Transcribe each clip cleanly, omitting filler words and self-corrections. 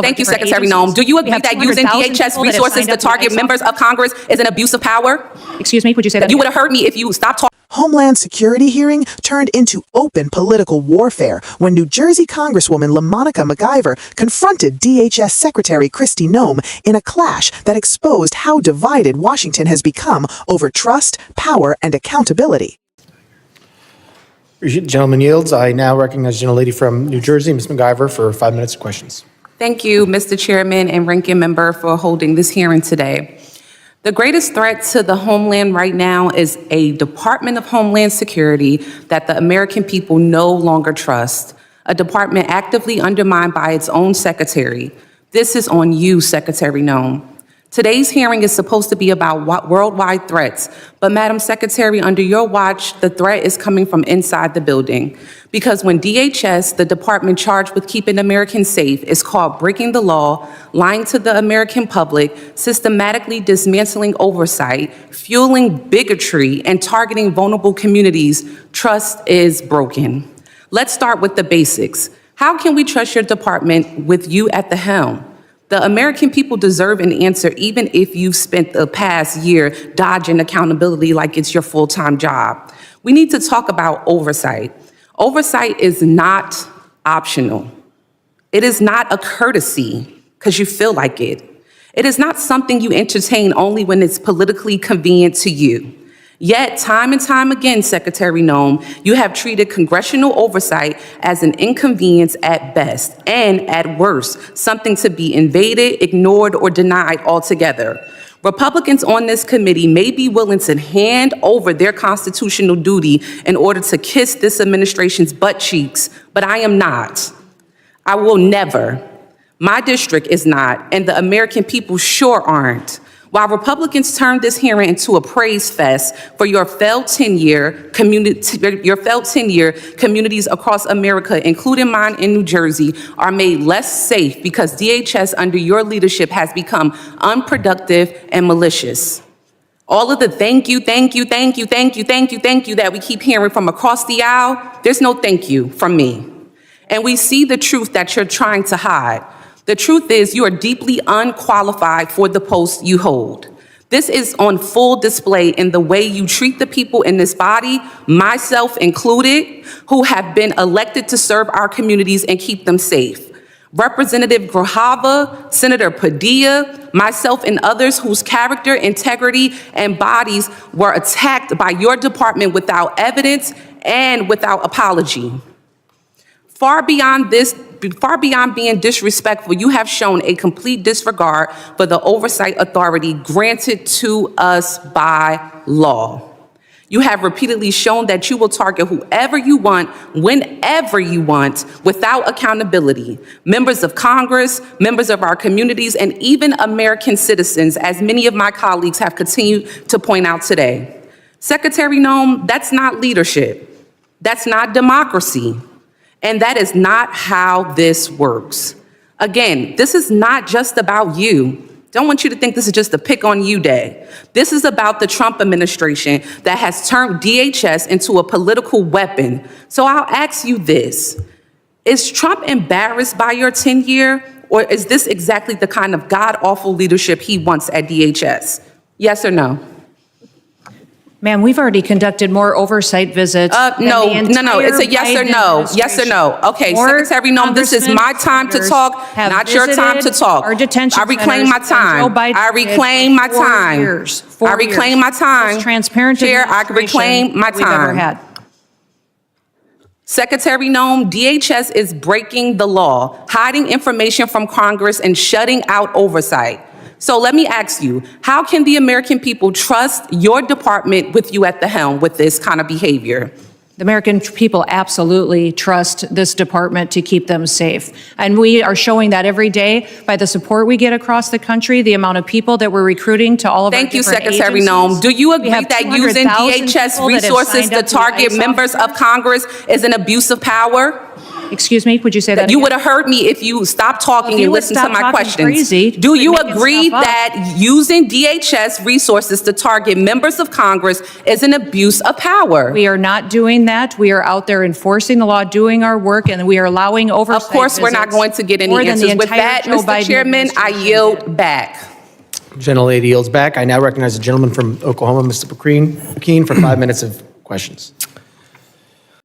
Thank you, Secretary Noem. Do you agree that using DHS resources to target members of Congress is an abuse of power? Excuse me, would you say that? You would have heard me if you stopped talking. Homeland Security hearing turned into open political warfare when New Jersey Congresswoman McIver confronted DHS Secretary Kristi Noem in a clash that exposed how divided Washington has become over trust, power, and accountability. The gentleman yields. I now recognize the gentlelady from New Jersey, Ms. McIver, for 5 minutes of questions. Thank you, Mr. Chairman and Ranking Member, for holding this hearing today. The greatest threat to the homeland right now is a Department of Homeland Security that the American people no longer trust, a department actively undermined by its own secretary. This is on you, Secretary Noem. Today's hearing is supposed to be about worldwide threats, but Madam Secretary, under your watch, the threat is coming from inside the building. Because when DHS, the department charged with keeping Americans safe, is caught breaking the law, lying to the American public, systematically dismantling oversight, fueling bigotry, and targeting vulnerable communities, trust is broken. Let's start with the basics. How can we trust your department with you at the helm? The American people deserve an answer, even if you've spent the past year dodging accountability like it's your full-time job. We need to talk about oversight. Oversight is not optional. It is not a courtesy because you feel like it. It is not something you entertain only when it's politically convenient to you. Yet, time and time again, Secretary Noem, you have treated congressional oversight as an inconvenience at best, and at worst, something to be invaded, ignored, or denied altogether. Republicans on this committee may be willing to hand over their constitutional duty in order to kiss this administration's butt cheeks, but I am not. I will never. My district is not, and the American people sure aren't. While Republicans turned this hearing into a praise fest for your failed 10-year communities across America, including mine in New Jersey, are made less safe because DHS under your leadership has become unproductive and malicious. All of the thank you that we keep hearing from across the aisle, there's no thank you from me. And we see the truth that you're trying to hide. The truth is you are deeply unqualified for the post you hold. This is on full display in the way you treat the people in this body, myself included, who have been elected to serve our communities and keep them safe. Representative Grajava, Senator Padilla, myself and others whose character, integrity, and bodies were attacked by your department without evidence and without apology. Far beyond being disrespectful, you have shown a complete disregard for the oversight authority granted to us by law. You have repeatedly shown that you will target whoever you want, whenever you want, without accountability. Members of Congress, members of our communities, and even American citizens, as many of my colleagues have continued to point out today. Secretary Noem, that's not leadership. That's not democracy. And that is not how this works. Again, this is not just about you. Don't want you to think this is just a pick on you day. This is about the Trump administration that has turned DHS into a political weapon. So I'll ask you this. Is Trump embarrassed by your tenure, or is this exactly the kind of god-awful leadership he wants at DHS? Yes or no? Ma'am, we've already conducted more oversight visits. No, it's a yes or no. Yes or no. Okay, Secretary Noem, this is my time to talk, not your time to talk. Our detention I reclaim my time. I reclaim my time. I reclaim my time. Transparent Chair, I reclaim my time. Secretary Noem, DHS is breaking the law, hiding information from Congress, and shutting out oversight. So let me ask you, how can the American people trust your department with you at the helm with this kind of behavior? The American people absolutely trust this department to keep them safe. And we are showing that every day by the support we get across the country, the amount of people that we're recruiting to all of our different agencies. Thank you, Secretary Noem. Do you agree that using DHS resources to target members of Congress is an abuse of power? Excuse me, would you say that You again? would have heard me if you stopped talking If you and would listened to stop my talking questions. crazy, Do you quit making agree stuff up. that using DHS resources to target members of Congress is an abuse of power? We are not doing that. We are out there enforcing the law, doing our work, and we are allowing oversight Of course, we're not visits going to get any more than the answers. With entire that, Joe Mr. Biden Chairman, I administration yield did. back. Gentlelady yields back. I now recognize the gentleman from Oklahoma, Mr. McKean, for 5 minutes of questions.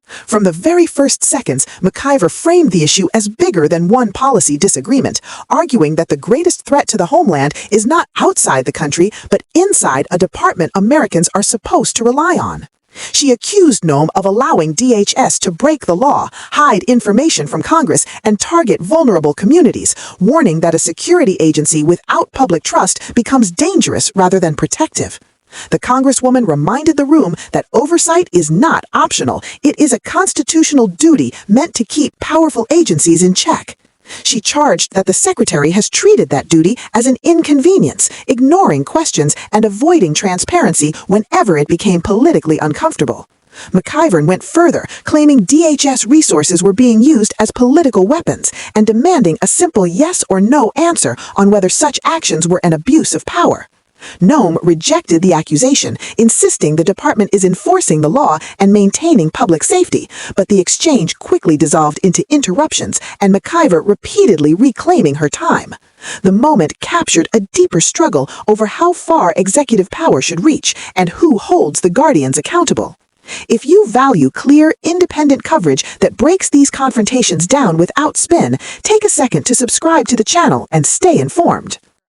From the very first seconds, McIver framed the issue as bigger than one policy disagreement, arguing that the greatest threat to the homeland is not outside the country, but inside a department Americans are supposed to rely on. She accused Noem of allowing DHS to break the law, hide information from Congress, and target vulnerable communities, warning that a security agency without public trust becomes dangerous rather than protective. The Congresswoman reminded the room that oversight is not optional. It is a constitutional duty meant to keep powerful agencies in check. She charged that the Secretary has treated that duty as an inconvenience, ignoring questions and avoiding transparency whenever it became politically uncomfortable. McIver went further, claiming DHS resources were being used as political weapons and demanding a simple yes or no answer on whether such actions were an abuse of power. Noem rejected the accusation, insisting the department is enforcing the law and maintaining public safety, but the exchange quickly dissolved into interruptions and McIver repeatedly reclaiming her time. The moment captured a deeper struggle over how far executive power should reach and who holds the guardians accountable. If you value clear, independent coverage that breaks these confrontations down without spin, take a second to subscribe to the channel and stay informed.